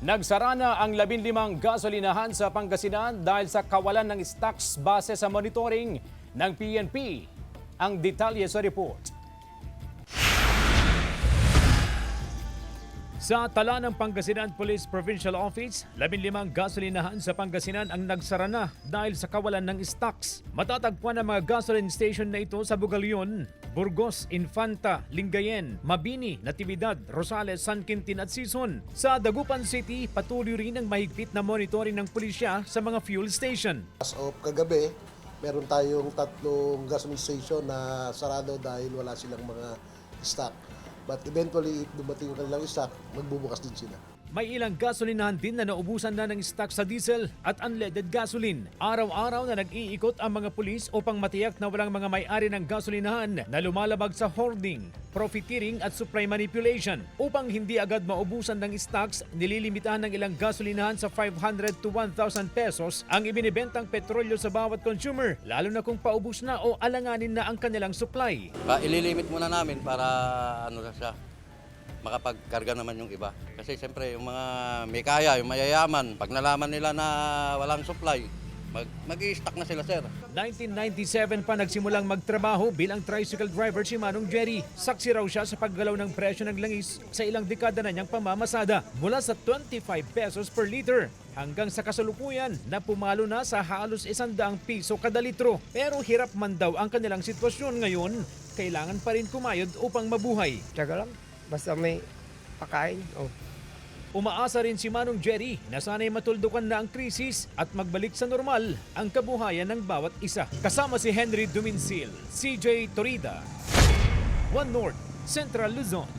Nagsara na ang 15 gasolinahan sa Pangasinan dahil sa kawalan ng stocks base sa monitoring ng PNP. Ang detalye sa report. Sa tala ng Pangasinan Police Provincial Office, 15 gasolinahan sa Pangasinan ang nagsara na dahil sa kawalan ng stocks. Matatagpuan ang mga gasoline station na ito sa Bugalyon, Burgos, Infanta, Lingayen, Mabini, Natividad, Rosales, San Quintin at Sison. Sa Dagupan City, patuloy rin ang mahigpit na monitoring ng pulisya sa mga fuel station. As of kagabi, meron tayong 3 gasoline station na sarado dahil wala silang mga stock. But eventually, if dumating yung kanilang stock, magbubukas din sila. May ilang gasolinahan din na naubusan na ng stock sa diesel at unleaded gasoline. Araw-araw na nag-iikot ang mga pulis upang matiyak na walang mga may-ari ng gasolinahan na lumalabag sa hoarding, profiteering at supply manipulation. Upang hindi agad maubusan ng stocks, nililimitahan ng ilang gasolinahan sa 500 to 1,000 pesos ang ibinibentang petrolyo sa bawat consumer, lalo na kung paubos na o alanganin na ang kanilang supply. Ililimit muna namin para makapagkarga naman yung iba. Kasi siyempre yung mga may kaya, yung mayayaman, pag nalaman nila na walang supply, mag-i-stock na sila, sir. 1997 pa nagsimulang magtrabaho bilang tricycle driver si Manong Jerry. Saksi raw siya sa paggalaw ng presyo ng langis sa ilang dekada na niyang pamamasada mula sa 25 pesos per liter hanggang sa kasalukuyan na pumalo na sa halos 100 piso kada litro. Pero hirap man daw ang kanilang sitwasyon ngayon, kailangan pa rin kumayod upang mabuhay. Tiyaga lang. Basta may pakain. Umaasa rin si Manong Jerry na sana'y matuldukan na ang krisis at magbalik sa normal ang kabuhayan ng bawat isa. Kasama si Henry Duminsil, CJ Torida, One North, Central Luzon.